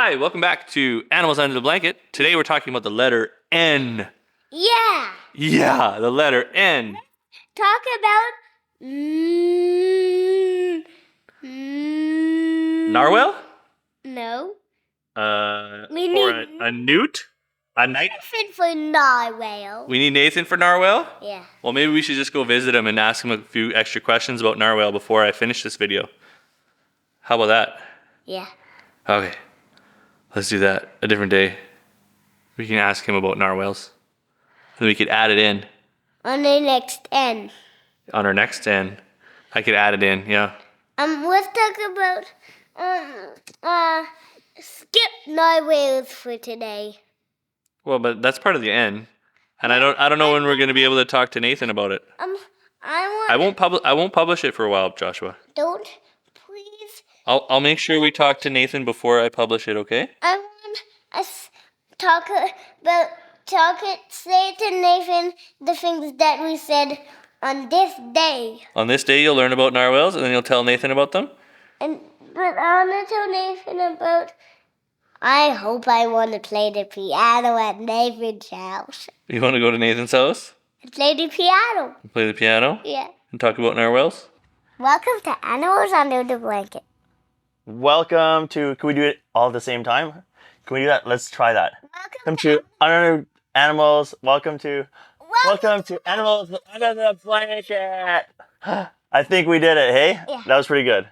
Hi, welcome back to Animals Under the Blanket. Today we're talking about the letter N. Yeah. Yeah, the letter N. Talk about Narwhal? No. We need a newt? A knight? Nathan for narwhal. We need Nathan for Narwhal? Yeah. Well, maybe we should just go visit him and ask him a few extra questions about Narwhal before I finish this video. How about that? Yeah. Okay. Let's do that a different day. We can ask him about narwhals. And we could add it in. On the next N. On our next N. I could add it in, yeah. Let's talk about skip narwhals for today. Well, but that's part of the N. And I don't know when we're going to be able to talk to Nathan about it. I won't publish it for a while, Joshua. Don't, please. I'll make sure we talk to Nathan before I publish it, okay? I want us say to Nathan the things that we said on this day. On this day, you'll learn about narwhals, and then you'll tell Nathan about them? But I want to tell Nathan about... I hope I want to play the piano at Nathan's house. You want to go to Nathan's house? And play the piano. Play the piano? Yeah. And talk about narwhals? Welcome to Animals Under the Blanket. Welcome to, can we do it all at the same time? Can we do that? Let's try that. Welcome to Under Animals. Welcome to Animals Under the Blanket. I think we did it, hey? Yeah. That was pretty good.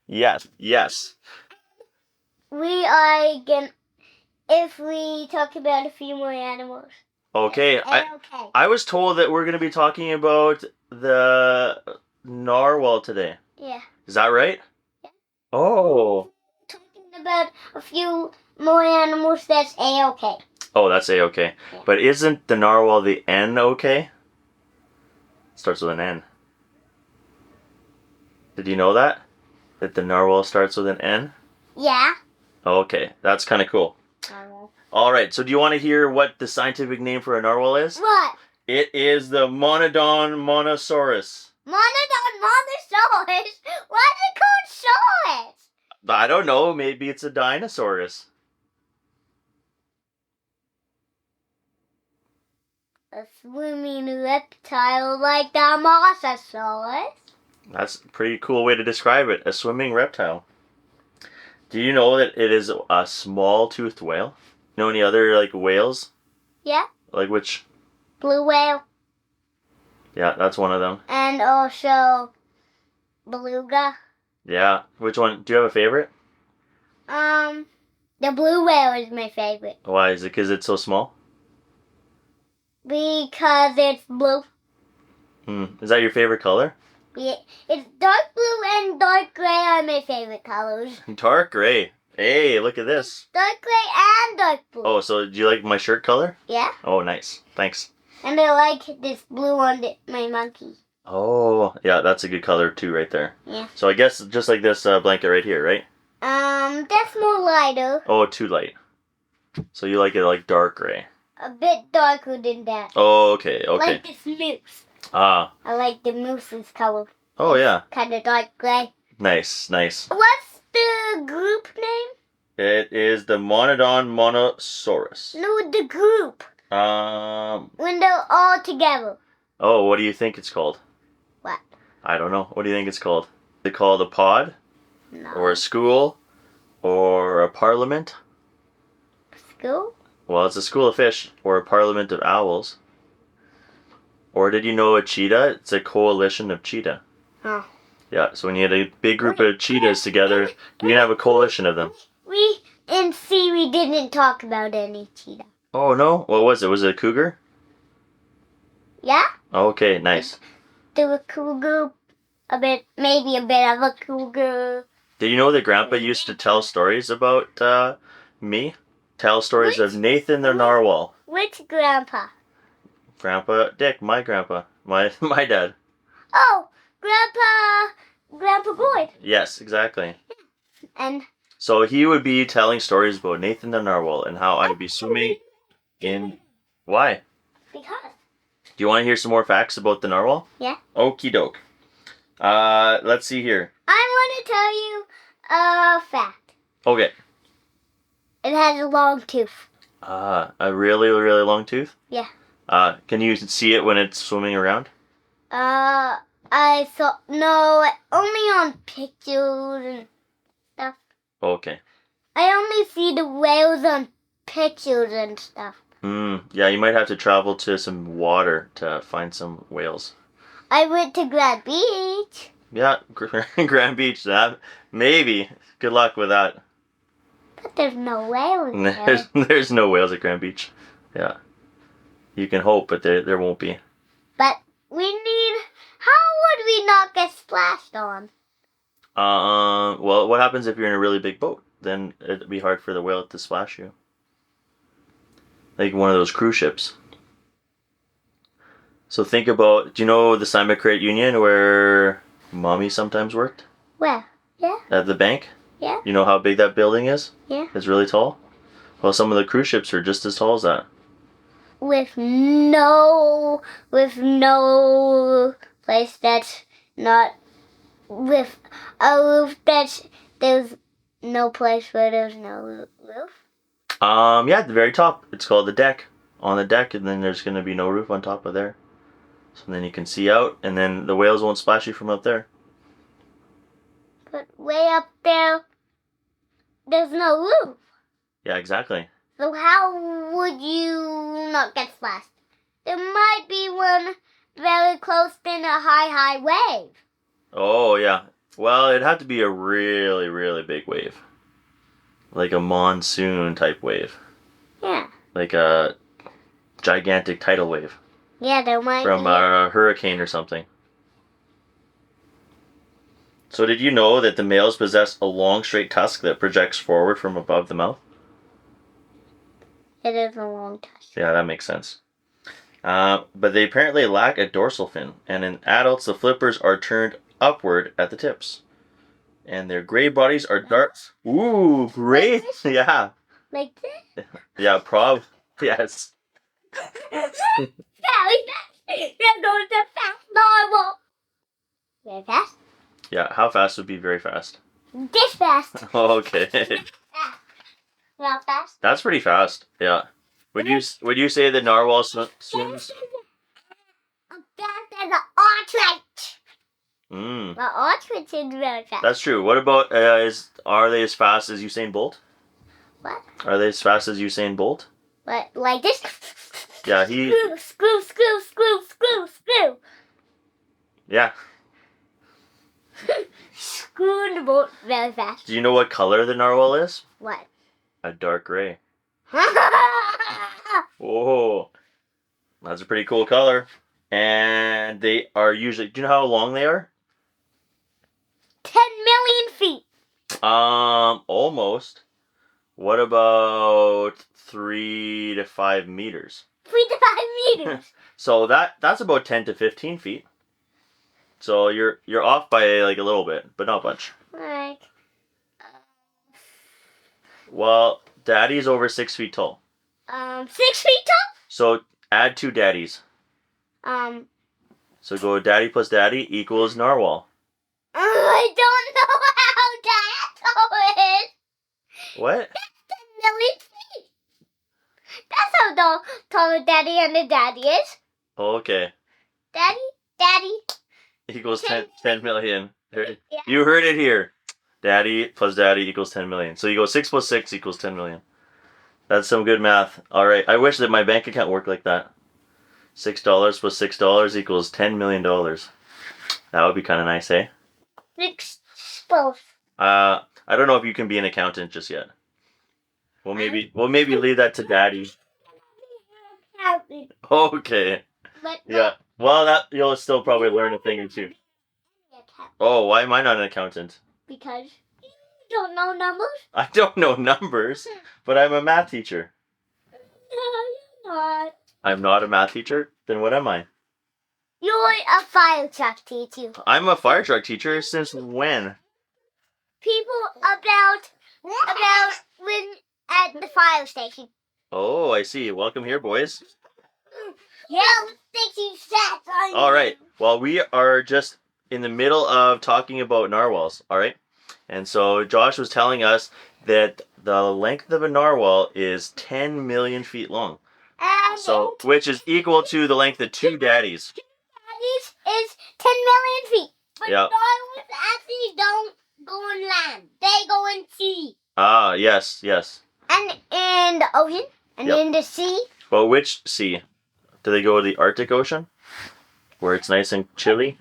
Yes. We are going to, if we talk about a few more animals. Okay. I was told that we're going to be talking about the narwhal today. Yeah. Is that right? Yeah. Oh. Talking about a few more animals, that's A-okay. Oh, that's A-okay. Yeah. But isn't the narwhal the N okay? Starts with an N. Did you know that? That the narwhal starts with an N? Yeah. Okay, that's kind of cool. Alright, so do you want to hear what the scientific name for a narwhal is? What? It is the Monodon monosaurus. Monodon monosaurus? Why is it called saurus? I don't know, maybe it's a dinosaurus. A swimming reptile like the mosasaurus. That's a pretty cool way to describe it, a swimming reptile. Do you know that it is a small-toothed whale? You know any other, like, whales? Yeah. Like which? Blue whale. Yeah, that's one of them. And also beluga. Yeah. Which one? Do you have a favorite? The blue whale is my favorite. Why? Is it because it's so small? Because it's blue. Is that your favorite color? Yeah, it's dark blue and dark gray are my favorite colors. Dark gray. Hey, look at this. Dark gray and dark blue. Oh, so do you like my shirt color? Yeah. Oh, nice. Thanks. And I like this blue on my monkey. Oh, yeah, that's a good color too right there. Yeah. So I guess just like this blanket right here, right? That's more lighter. Oh, too light. So you like it like dark gray. A bit darker than that. Oh, okay. Like this moose. Ah. I like the moose's color. Oh, yeah. Kind of dark gray. Nice. What's the group name? It is the Monodon monosaurus. No, the group. When they're all together. Oh, what do you think it's called? What? I don't know. What do you think it's called? Is it called a pod? No. Or a school? Or a parliament? School? Well, it's a school of fish. Or a parliament of owls. Or did you know a cheetah? It's a coalition of cheetah. Oh. Yeah, so when you had a big group of cheetahs together, you can have a coalition of them. We didn't talk about any cheetah. Oh, no? What was it? Was it a cougar? Yeah? Okay, nice. There was a cougar, maybe a bit of a cougar. Did you know that Grandpa used to tell stories about me? Tell stories of Nathan the narwhal. Which grandpa? Grandpa Dick, my grandpa. My dad. Oh, Grandpa Boyd. Yes, exactly. And so he would be telling stories about Nathan the narwhal and how I'd be swimming in... Why? Because. Do you want to hear some more facts about the narwhal? Yeah. Okie doke. Let's see here. I want to tell you a fact. Okay. It has a long tooth. A really, really long tooth? Yeah. Can you see it when it's swimming around? I thought, no, only on pictures and stuff. Okay. I only see the whales on pictures and stuff. Yeah, you might have to travel to some water to find some whales. I went to Grand Beach. Yeah, Grand Beach, that maybe. Good luck with that. But there's no whales there. There's no whales at Grand Beach. Yeah. You can hope, but there won't be. But we need... How would we not get splashed on? Well, what happens if you're in a really big boat? Then it'd be hard for the whale to splash you. Like one of those cruise ships. So think about, do you know the Simon Credit Union where Mommy sometimes worked? Where? Yeah. At the bank? Yeah. You know how big that building is? Yeah. It's really tall? Well, some of the cruise ships are just as tall as that. With no place that's not with a roof there's no place where there's no roof. Yeah, at the very top. It's called the deck. On the deck, and then there's gonna be no roof on top of there. So then you can see out, and then the whales won't splash you from up there. But way up there, there's no roof. Yeah, exactly. So how would you not get splashed? There might be one very close in a high wave. Oh, yeah. Well, it'd have to be a really, really big wave. Like a monsoon type wave. Yeah. Like a gigantic tidal wave. Yeah, there might From be. a hurricane or something. So did you know that the males possess a long straight tusk that projects forward from above the mouth? It is a long time. Yeah, that makes sense. But they apparently lack a dorsal fin, and in adults the flippers are turned upward at the tips. And their gray bodies are dark. Ooh, gray! Like this? Yeah. Like this? Yeah, yes. Very fast. They're going so fast. Normal. Very fast? Yeah, how fast would be very fast? This fast. Okay. Fast. Not fast. That's pretty fast. Yeah. Would you say that narwhal swims? Fast as an ostrich. Mm. The ostrich is very fast. That's true. What about are they as fast as Usain Bolt? What? Are they as fast as Usain Bolt? What? Like this? Yeah, Screw. Yeah. Screw the boat very fast. Do you know what color the narwhal is? What? A dark gray. Whoa. That's a pretty cool color. And they are usually, do you know how long they are? 10 million feet. Almost. What about 3 to 5 meters? 3 to 5 meters. So that's about 10 to 15 feet. So you're off by like a little bit, but not much. Like. Well, Daddy's over 6 feet tall. 6 feet tall? So add 2 daddies. So go Daddy plus Daddy equals narwhal. I don't know how tall it is. What? That's 10 million feet. That's how tall Daddy and the Daddy is. Okay. Daddy. Equals 10 million. Yeah. You heard it here. Daddy plus Daddy equals 10 million. So you go 6 plus 6 equals 10 million. That's some good math. All right. I wish that my bank account worked like that. $6 plus $6 equals $10 million. That would be kind of nice, eh? 6 plus. I don't know if you can be an accountant just yet. We'll maybe leave that to Daddy. Okay. Yeah. Well, that you'll still probably learn a thing or two. Oh, why am I not an accountant? Because you don't know numbers. I don't know numbers, but I'm a math teacher. No, you're not. I'm not a math teacher? Then what am I? You're a fire truck teacher. I'm a fire truck teacher since when? People about when at the fire station. Oh, I see. Welcome here, boys. Yeah, station sets on All right. Well, we are just in the middle of talking about narwhals, all right? And so Josh was telling us that the length of a narwhal is 10 million feet long. And So, which is equal to the length of two daddies. daddies is 10 million feet. But Yeah. dolphins actually don't go on land. They go in sea. Ah, yes. And in the ocean. And Yep. in the sea. Well, which sea? Do they go to the Arctic Ocean? Where it's nice and chilly?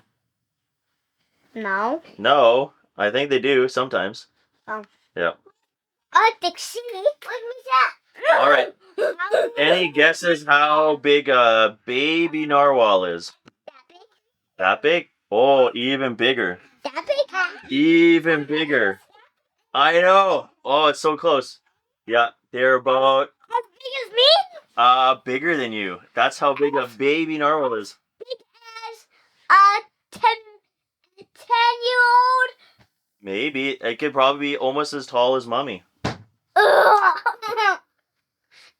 No. No, I think they do sometimes. Oh. Yeah. Arctic Sea? What was that? All right. Any guesses how big a baby narwhal is? That big? That big? Oh, even bigger. That big? Even bigger. I know. Oh, it's so close. Yeah, they're about As big as me? bigger than you. That's how big a baby narwhal is. Big as a 10-year-old? Maybe. It could probably be almost as tall as Mommy.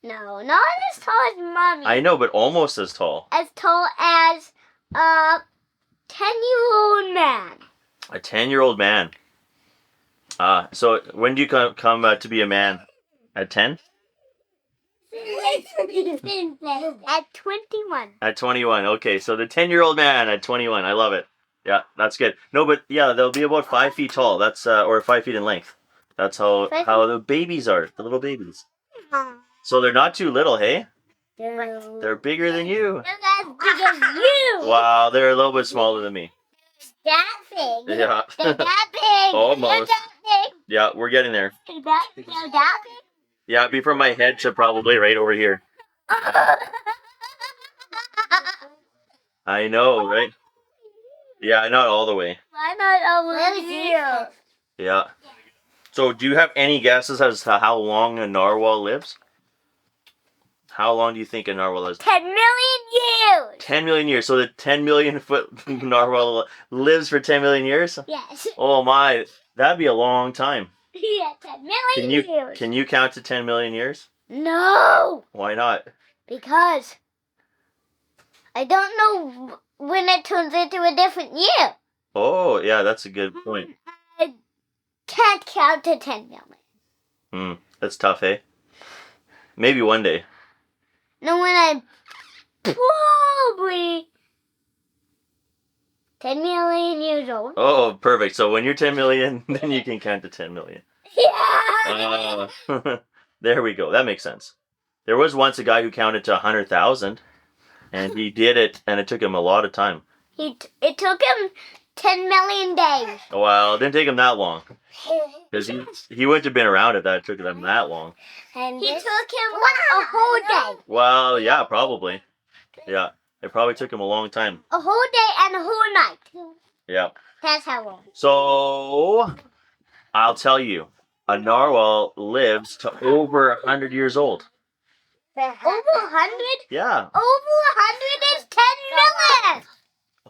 No, not as tall as Mommy. I know, but almost as tall. As tall as a 10-year-old man. A 10-year-old man. So when do you come to be a man? At 10? At 21. At 21. Okay, so the 10-year-old man at 21. I love it. Yeah, that's good. No, but yeah, they'll be about 5 feet tall. That's or 5 feet in length. That's how the babies are. The little babies. So they're not too little, hey? They're bigger than you. They're as big as you. Wow, they're a little bit smaller than me. That big. Yeah. They're that big. Almost. They're that big. Yeah, we're getting there. They're that big. Yeah, it'd be from my head to probably right over here. I know, right? Yeah, not all the way. Why not over here? Yeah. So, do you have any guesses as to how long a narwhal lives? How long do you think a narwhal lives? 10 million years. 10 million years. So the 10 million foot narwhal lives for 10 million years? Yes. Oh my, that'd be a long time. Yeah, 10 million years. Can you count to 10 million years? No. Why not? Because I don't know when it turns into a different year. Oh, yeah, that's a good point. I can't count to 10 million. That's tough, eh? Maybe one day. No, when I'm probably 10 million years old. Oh, perfect. So when you're 10 million, then you can count to 10 million. Yeah. There we go. That makes sense. There was once a guy who counted to 100,000, and he did it, and it took him a lot of time. It took him 10 million days. Well, it didn't take him that long. Because he wouldn't have been around if that took him that long. And he took him a whole day. Well, yeah, probably. Yeah, it probably took him a long time. A whole day and a whole night. Yeah. That's how long. So, I'll tell you, a narwhal lives to over 100 years old. Over 100? Yeah. Over 100 is 10 million.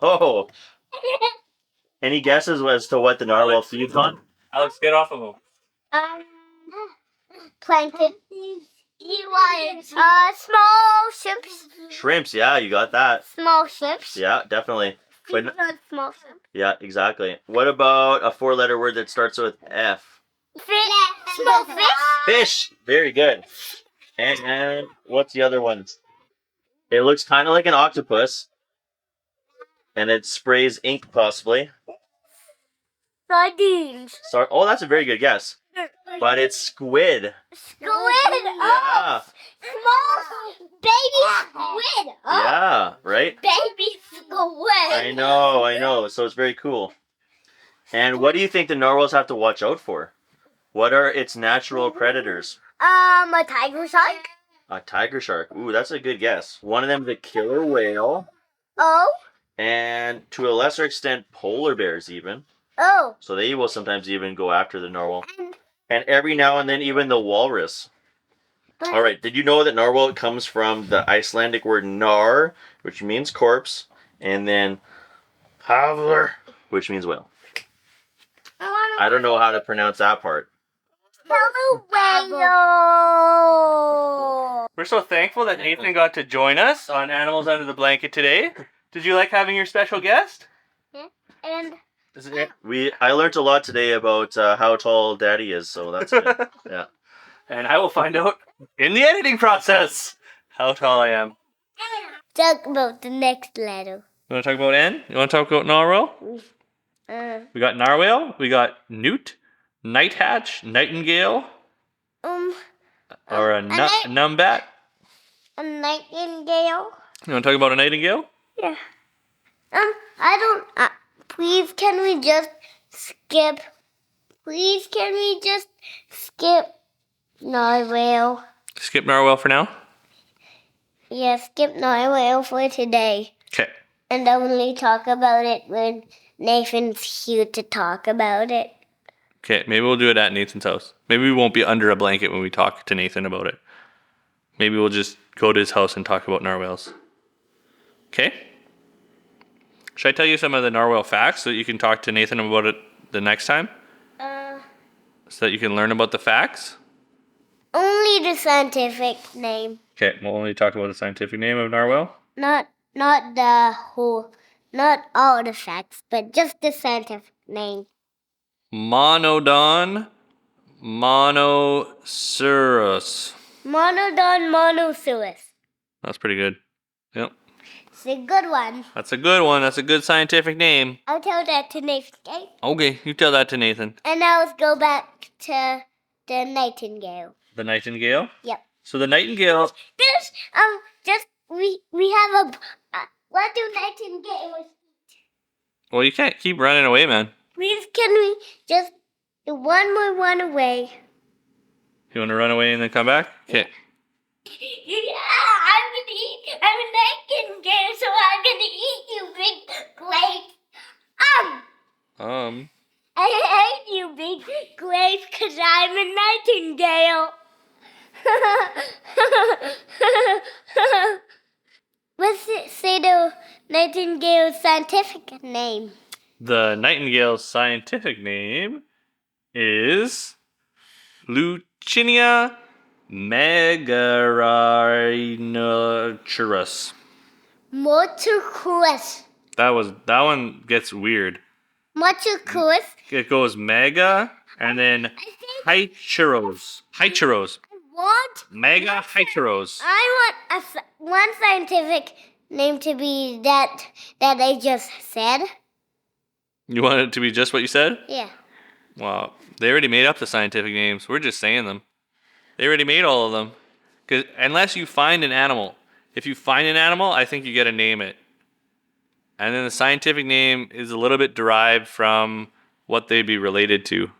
Oh. Any guesses as to what the narwhal feeds on? Alex, get off of him. Plankton. Small shrimps. Shrimps, yeah, you got that. Small shrimps. Yeah, definitely. But, Small shrimps. yeah, exactly. What about a four-letter word that starts with F? Small fish. Fish. Very good. And what's the other one? It looks kind of like an octopus. And it sprays ink, possibly. Sardines. Oh, that's a very good guess. But it's squid. Squid. Oh. Yeah. Small baby squid. Oh. Yeah, right? Baby squid. I know. So it's very cool. And what do you think the narwhals have to watch out for? What are its natural predators? A tiger shark. A tiger shark. Ooh, that's a good guess. One of them is a killer whale. Oh. And to a lesser extent, polar bears even. Oh. So they will sometimes even go after the narwhal. And every now and then, even the walrus. All right, did you know that narwhal comes from the Icelandic word nar, which means corpse, and then havler, which means whale. I don't know how to pronounce that part. Whale. We're so thankful that Nathan got to join us on Animals Under the Blanket today. Did you like having your special guest? Yeah. And I learned a lot today about how tall Daddy is, so that's good. Yeah. And I will find out in the editing process how tall I am. Talk about the next letter. You want to talk about N? You want to talk about Narwhal? We got Narwhal. We got Newt, Nighthatch, Nightingale, or a Numbat. A nightingale. You want to talk about a nightingale? Yeah. I don't. Please, can we just skip? Please, can we just skip Narwhal? Skip Narwhal for now. Yeah, skip Narwhal for today. Okay. And only talk about it when Nathan's here to talk about it. Okay, maybe we'll do it at Nathan's house. Maybe we won't be under a blanket when we talk to Nathan about it. Maybe we'll just go to his house and talk about narwhals. Okay? Should I tell you some of the narwhal facts so that you can talk to Nathan about it the next time? So that you can learn about the facts? Only the scientific name. Okay, we'll only talk about the scientific name of narwhal. Not all the facts, but just the scientific name. Monodon monoceros. Monodon monoceros. That's pretty good. Yep. It's a good one. That's a good one. That's a good scientific name. I'll tell that to Nathan, okay? Okay, you tell that to Nathan. And now let's go back to the nightingale. The nightingale? Yep. So the nightingale... We have a... what do nightingales... Well, you can't keep running away, man. Please, can we just do one more run away? You want to run away and then come back? Okay. Yeah, I'm a nightingale, so I'm gonna eat you, big grapes. I hate you, big grapes, because I'm a nightingale. What's it say the nightingale's scientific name? The nightingale's scientific name is Lucinia megarrhinoceros. Motocorus. That one gets weird. Motocorus. It goes mega and then hycheros. What? Mega hycheros. I want one scientific name to be that I just said. You want it to be just what you said? Yeah. Well, they already made up the scientific names. We're just saying them. They already made all of them. 'Cause unless you find an animal. If you find an animal, I think you get to name it. And then the scientific name is a little bit derived from what they'd be related to.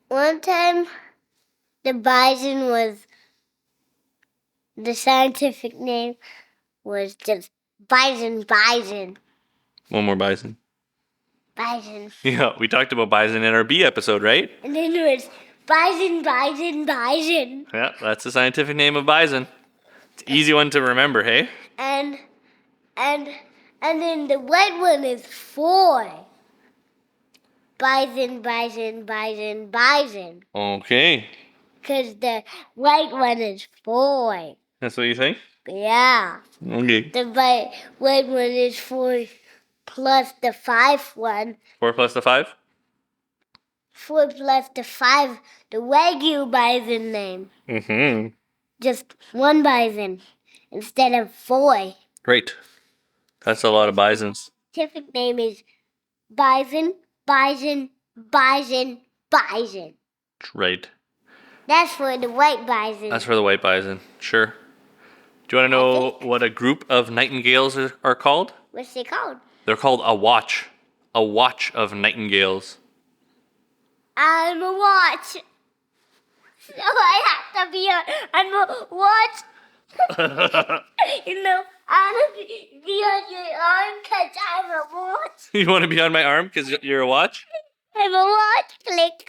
One time, the scientific name was just bison. One more bison. Bison. Yeah, we talked about bison in our bee episode, right? And then it was bison. Yeah, that's the scientific name of bison. It's an easy one to remember, hey? And then the white one is 4. Bison. Okay. Because the white one is 4. That's what you think? Yeah. Okay. The white one is 4 plus the 5 one. 4 plus the 5? 4 plus the 5, the Wagyu bison name. Mm-hmm. Just one bison instead of 4. Great. That's a lot of bisons. Scientific name is bison. Right. That's for the white bison. That's for the white bison. Sure. Do you want to know what a group of nightingales are called? What's it called? They're called a watch. A watch of nightingales. I'm a watch. So I have to be I'm a watch. I'm going to be on your arm because I'm a watch. You want to be on my arm because you're a watch? I'm a watch. Click.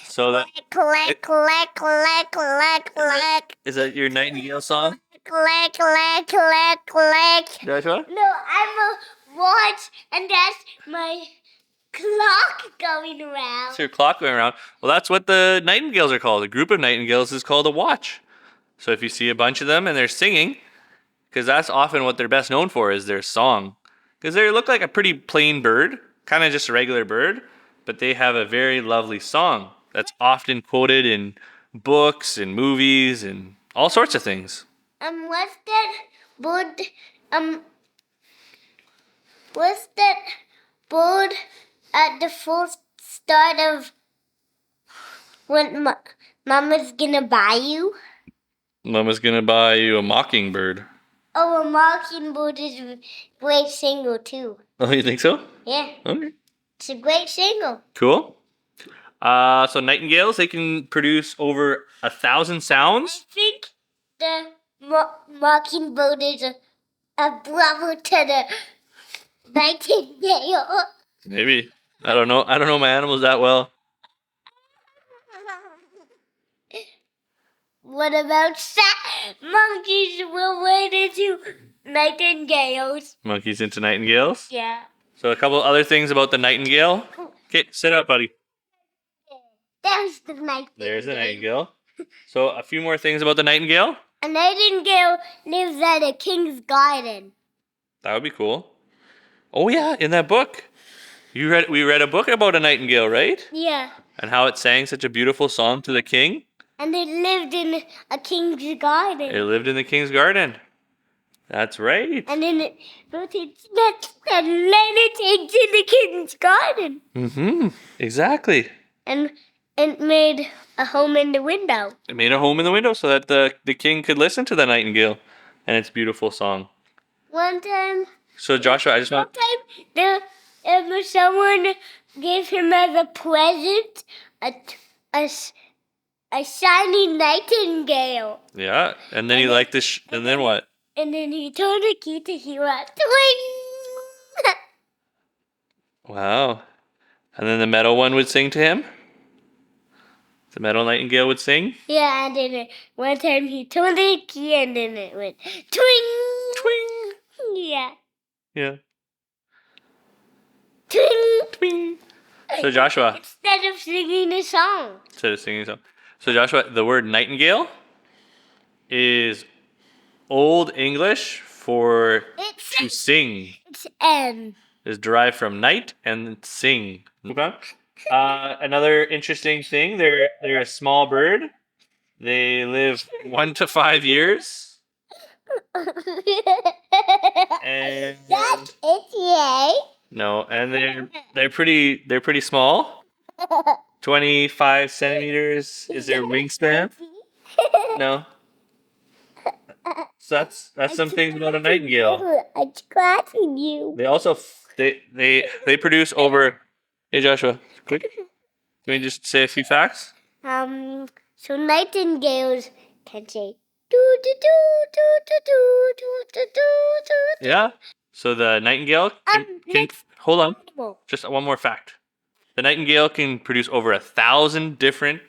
So that Click. is that your nightingale song, Click. Joshua? No, I'm a watch, and that's my clock going around. It's your clock going around. Well, that's what the nightingales are called. A group of nightingales is called a watch. So if you see a bunch of them and they're singing, because that's often what they're best known for is their song. Because they look like a pretty plain bird, kind of just a regular bird, but they have a very lovely song that's often quoted in books and movies and all sorts of things. What's that bird? What's that bird at the first start of when Mama's gonna buy you? Mama's gonna buy you a mockingbird. Oh, a mockingbird is a great single too. Oh, you think so? Yeah, Okay. it's a great single. Cool. So nightingales, they can produce over 1,000 I sounds. think the mockingbird is a brother to the nightingale. Maybe. I don't know. I don't know my animals that well. What about monkeys related to nightingales? Monkeys into nightingales. Yeah. So a couple other things about the nightingale. Okay, sit up, buddy. There's the nightingale. There's the nightingale. So a few more things about the nightingale. A nightingale lives at a king's garden. That would be cool. Oh yeah, in that book. We read a book about a nightingale, right? Yeah. And how it sang such a beautiful song to the king. And it lived in a king's garden. It lived in the king's garden. That's right. And then it built its nest and laid its eggs in the king's garden. Mm-hmm. Exactly. And it made a home in the window. It made a home in the window so that the king could listen to the nightingale and its beautiful song. One time, So Joshua, I just want someone gave him as a present a shiny nightingale. yeah, and then he liked this, and then what? And then he told the key to hear a twing. Wow. And then the meadow one would sing to him. The meadow nightingale would sing. Yeah, and then one time he told the key and then it went twing. Twing. Yeah. Yeah. Twing. Twing. So Joshua, Instead of singing a song. instead of singing a song. So Joshua, the word nightingale is Old English for to sing. It's N. Is derived from night and sing. Okay. Another interesting thing, they're a small bird. They live 1 to 5 years. And That's it, yay. no, and they're pretty small. 25 centimeters is their wingspan. No. So that's some things about a nightingale. I'm scratching you. They also they produce over. Hey Joshua, quick. Can we just say a few facts? So nightingales can say do do do do do do do do do. Yeah. So the nightingale can hold on. Well, Just one more fact. The nightingale can produce over 1,000 different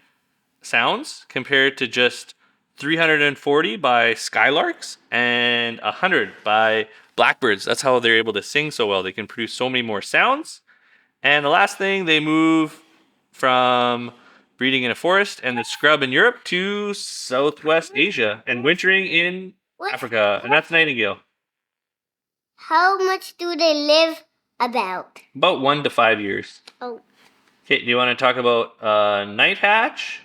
sounds compared to just 340 by skylarks and 100 by blackbirds. That's how they're able to sing so well. They can produce so many more sounds. And the last thing, they move from breeding in a forest and the scrub in Europe to Southwest Asia and wintering in Africa. And that's nightingale. how much do they live about? About 1 to 5 years. Oh, Okay, do you want to talk about a nighthatch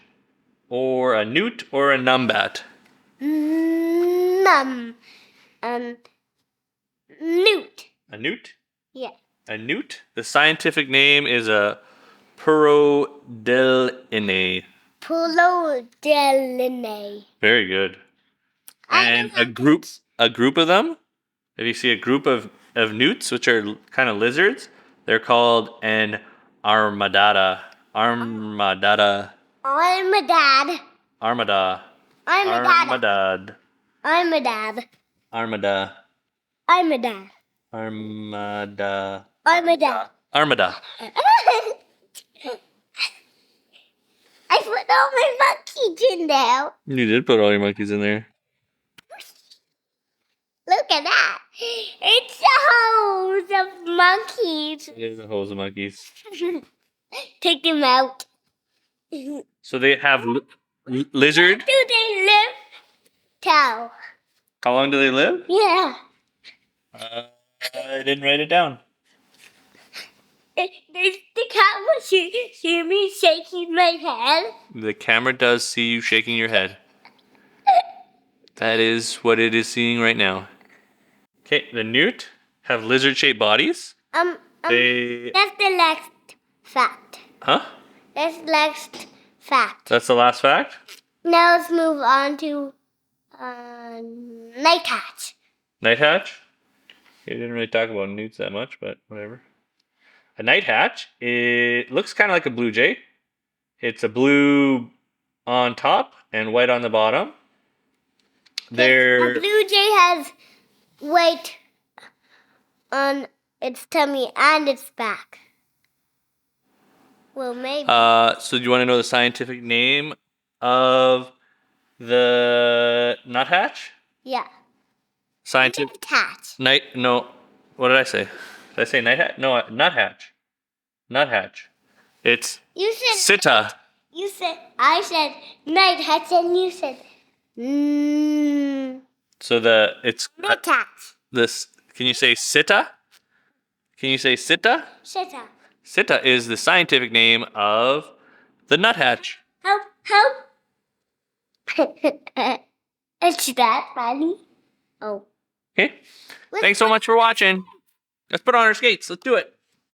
or a newt or a numbat? num. Newt. A newt? Yeah. A newt? The scientific name is a Purodelinae. Purodelinae. Very good. And a group of them, if you see a group of newts, which are kind of lizards, they're called an armadata. Armadata. I'm a dad. Armada. I'm a dad. Armadad. I'm a dad. Armada. I'm a dad. Armada. I'm a dad. Armada. I put all my monkeys in there. You did put all your monkeys in there. Look at that. It's a hose of monkeys. It is a hose of monkeys. Take them out. So they have lizard. Do they live? tell. How long do they live? Yeah. I didn't write it down. Does the camera see me shaking my head? The camera does see you shaking your head. That is what it is seeing right now. Okay, the newt have lizard-shaped bodies. They... That's the next fact. Huh? That's the next fact. That's the last fact? Now let's move on to nighthatch. Nighthatch? He didn't really talk about newts that much, but whatever. A nighthatch, it looks kind of like a blue jay. It's a blue on top and white on the bottom. A blue jay has white on its tummy and its back. Well, maybe. So do you want to know the scientific name of the nuthatch? Yeah. Scientific Nighthatch. No. What did I say? Did I say nighthatch? No, nuthatch. Nuthatch. It's You said Sitta. I said nighthatch and you said So it's nighthatch. this. Can you say Sitta? Can you say Sitta? Sitta. Sitta is the scientific name of the nuthatch. Help. It's that funny. Oh. Okay. Thanks so much for watching. Let's put on our skates. Let's do it.